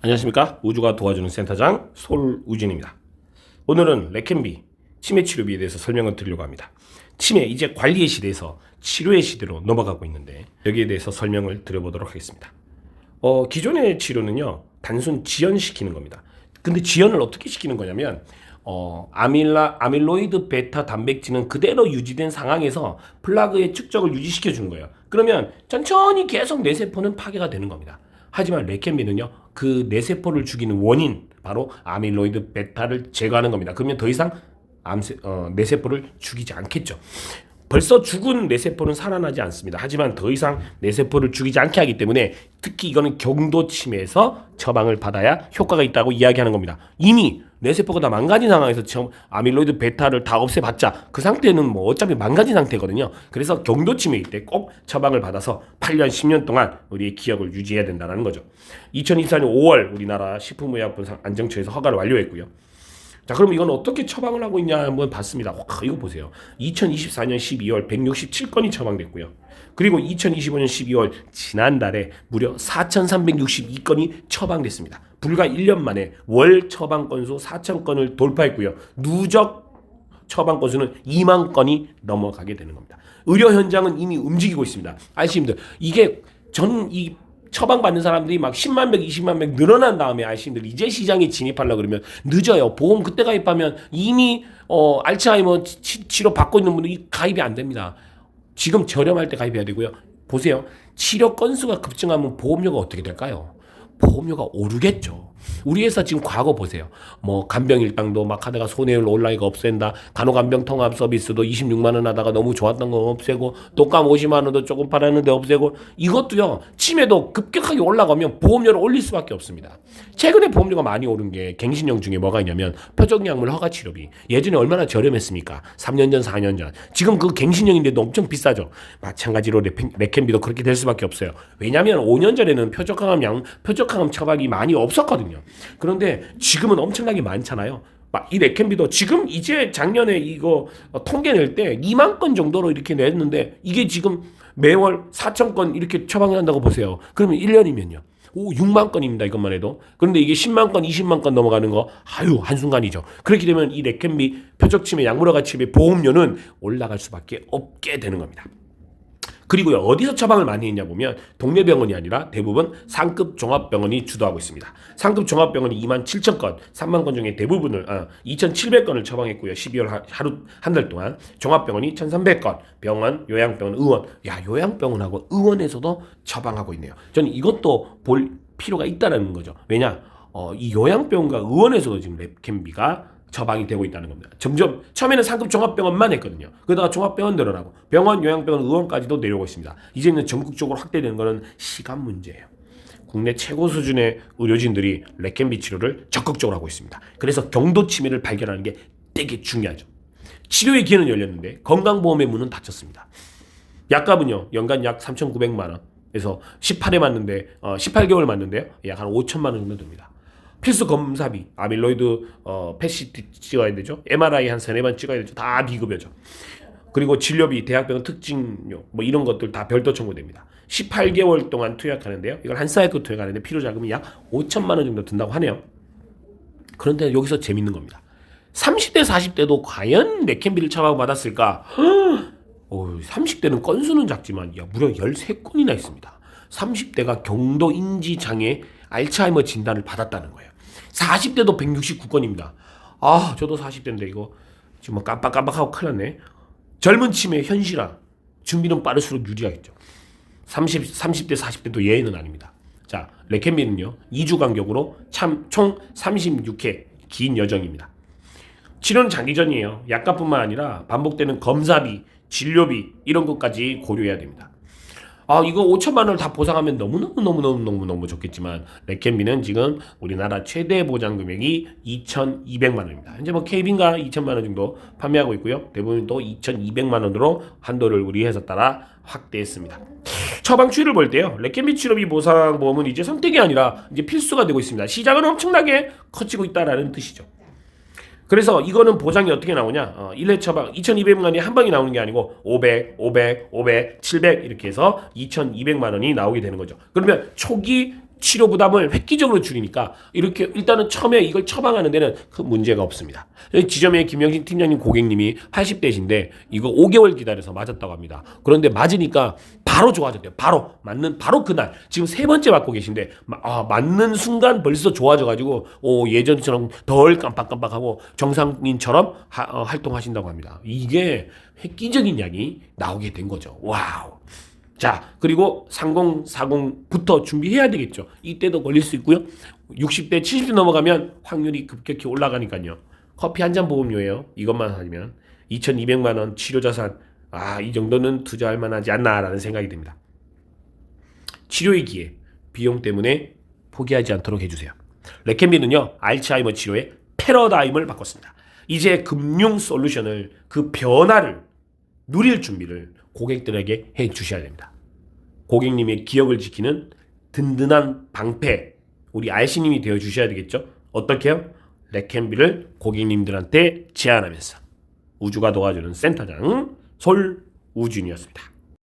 안녕하십니까. 우주가 도와주는 센터장 솔우진입니다. 오늘은 레켄비 치매 치료비에 대해서 설명을 드리려고 합니다. 치매 이제 관리의 시대에서 치료의 시대로 넘어가고 있는데 여기에 대해서 설명을 드려보도록 하겠습니다. 기존의 치료는요 단순 지연시키는 겁니다. 근데 지연을 어떻게 시키는 거냐면 아밀로이드 베타 단백질은 그대로 유지된 상황에서 플라그의 축적을 유지시켜 주는 거예요. 그러면 천천히 계속 뇌세포는 파괴가 되는 겁니다. 하지만 레켄비는요 그 뇌세포를 죽이는 원인 바로 아밀로이드 베타를 제거하는 겁니다. 그러면 더 이상 뇌세포를 죽이지 않겠죠. 벌써 죽은 뇌세포는 살아나지 않습니다. 하지만 더 이상 뇌세포를 죽이지 않게 하기 때문에 특히 이거는 경도 치매에서 처방을 받아야 효과가 있다고 이야기하는 겁니다. 이미 뇌세포가 다 망가진 상황에서 아밀로이드 베타를 다 없애봤자 그 상태는 뭐 어차피 망가진 상태거든요. 그래서 경도 치매일 때 꼭 처방을 받아서 8년, 10년 동안 우리의 기억을 유지해야 된다는 거죠. 2024년 5월 우리나라 식품의약품 안정처에서 허가를 완료했고요. 자, 그럼 이건 어떻게 처방을 하고 있냐 한번 봤습니다. 와, 이거 보세요. 2024년 12월 167건이 처방됐고요. 그리고 2025년 12월 지난달에 무려 4,362건이 처방됐습니다. 불과 1년 만에 월 처방 건수 4,000건을 돌파했고요. 누적 처방 건수는 2만 건이 넘어가게 되는 겁니다. 의료 현장은 이미 움직이고 있습니다. 아시님들 이게 저는 이 처방받는 사람들이 막 10만 명, 20만 명 늘어난 다음에 아시님들 이제 시장에 진입하려고 그러면 늦어요. 보험 그때 가입하면 이미 알츠하이머 치료 받고 있는 분들이 가입이 안 됩니다. 지금 저렴할 때 가입해야 되고요. 보세요. 치료 건수가 급증하면 보험료가 어떻게 될까요? 보험료가 오르겠죠. 우리 회사 지금 과거 보세요. 뭐 간병일당도 막 하다가 손해율 온라인가 없앤다. 간호간병 통합 서비스도 26만 원 하다가 너무 좋았던 거 없애고 독감 50만 원도 조금 팔았는데 없애고 이것도요. 치매도 급격하게 올라가면 보험료를 올릴 수밖에 없습니다. 최근에 보험료가 많이 오른 게 갱신형 중에 뭐가 있냐면 표적약물 허가 치료비. 예전에 얼마나 저렴했습니까? 3년 전, 4년 전. 지금 그 갱신형인데도 엄청 비싸죠. 마찬가지로 레켄비도 그렇게 될 수밖에 없어요. 왜냐하면 5년 전에는 표적항암 처방이 많이 없었거든요. 그런데 지금은 엄청나게 많잖아요. 이 레켄비도 지금 이제 작년에 이거 통계 낼 때 2만 건 정도로 이렇게 냈는데 이게 지금 매월 4,000건 이렇게 처방을 한다고 보세요. 그러면 1년이면요. 6만 건입니다. 이것만 해도. 그런데 이게 10만 건, 20만 건 넘어가는 거 한순간이죠. 그렇게 되면 이 레켄비 표적치매 약물허가 치료비 보험료는 올라갈 수밖에 없게 되는 겁니다. 그리고요, 어디서 처방을 많이 했냐 보면 동네 병원이 아니라 대부분 상급 종합병원이 주도하고 있습니다. 상급 종합병원이 27,000건, 3만 건 중에 대부분을 2,700건을 처방했고요. 12월 하루 한 달 동안 종합병원이 1,300건, 병원, 요양병원, 의원. 요양병원하고 의원에서도 처방하고 있네요. 저는 이것도 볼 필요가 있다는 거죠. 왜냐? 이 요양병원과 의원에서도 지금 레켄비가 처방이 되고 있다는 겁니다. 점점 처음에는 상급 종합병원만 했거든요. 그러다가 종합병원 늘어나고 병원, 요양병원, 의원까지도 내려오고 있습니다. 이제는 전국적으로 확대되는 것은 시간 문제예요. 국내 최고 수준의 의료진들이 레켄비 치료를 적극적으로 하고 있습니다. 그래서 경도 치매를 발견하는 게 되게 중요하죠. 치료의 기회는 열렸는데 건강보험의 문은 닫혔습니다. 약값은요 연간 약 3,900만 원에서 18회 맞는데 18개월 맞는데요 약 한 5천만 원 정도 됩니다. 필수 검사비, 아밀로이드 PET 찍어야 되죠. MRI 한 3-4번 찍어야 되죠. 다 비급여죠. 그리고 진료비, 대학병원 특징료 뭐 이런 것들 다 별도 청구됩니다. 18개월 동안 투약하는데요. 이걸 한 사이클 투약하는데 필요자금이 약 5천만 원 정도 든다고 하네요. 그런데 여기서 재밌는 겁니다. 30대, 40대도 과연 레켄비를 처방받았을까? 30대는 건수는 작지만 무려 13건이나 있습니다. 30대가 경도 인지장애 알츠하이머 진단을 받았다는 거예요. 40대도 169건입니다. 저도 40대인데 이거 지금 깜빡깜빡하고 큰일 났네. 젊은 치매 현실화. 준비는 빠를수록 유리하겠죠. 30대, 40대도 예외는 아닙니다. 자, 레켄비는요. 2주 간격으로 총 36회 긴 여정입니다. 치료는 장기전이에요. 약값뿐만 아니라 반복되는 검사비, 진료비 이런 것까지 고려해야 됩니다. 이거 5천만 원을 다 보상하면 너무너무 좋겠지만 레켄비는 지금 우리나라 최대 보장 금액이 2,200만 원입니다. 현재 KB인가 2천만 원 정도 판매하고 있고요. 대부분 또 2,200만 원으로 한도를 우리 회사 따라 확대했습니다. 처방 추이를 볼 때요. 레켄비 치료비 보상 보험은 이제 선택이 아니라 이제 필수가 되고 있습니다. 시장은 엄청나게 커지고 있다라는 뜻이죠. 그래서 이거는 보장이 어떻게 나오냐? 1회 처방 2,200만 원이 한 방에 나오는 게 아니고 500, 700 이렇게 해서 2,200만 원이 나오게 되는 거죠. 그러면 초기 치료 부담을 획기적으로 줄이니까 이렇게 일단은 처음에 이걸 처방하는 데는 큰 문제가 없습니다. 지점의 김영신 팀장님 고객님이 80대신데 이거 5개월 기다려서 맞았다고 합니다. 그런데 맞으니까 바로 좋아졌대요. 바로 그날 지금 세 번째 맞고 계신데 맞는 순간 벌써 좋아져가지고 예전처럼 덜 깜빡깜빡하고 정상인처럼 활동하신다고 합니다. 이게 획기적인 약이 나오게 된 거죠. 와우. 자, 그리고 3040부터 준비해야 되겠죠. 이때도 걸릴 수 있고요. 60대, 70대 넘어가면 확률이 급격히 올라가니까요. 커피 한 잔 보험료예요. 이것만 하면 2,200만 원 치료 자산. 이 정도는 투자할 만하지 않나라는 생각이 듭니다. 치료의 기회, 비용 때문에 포기하지 않도록 해주세요. 레켄비는요, 알츠하이머 치료의 패러다임을 바꿨습니다. 이제 금융 솔루션을 그 변화를 누릴 준비를 고객들에게 해 주셔야 됩니다. 고객님의 기억을 지키는 든든한 방패, 우리 RC님이 되어 주셔야 되겠죠. 어떻게요? 레켄비를 고객님들한테 제안하면서 우주가 도와주는 센터장 솔우준이었습니다.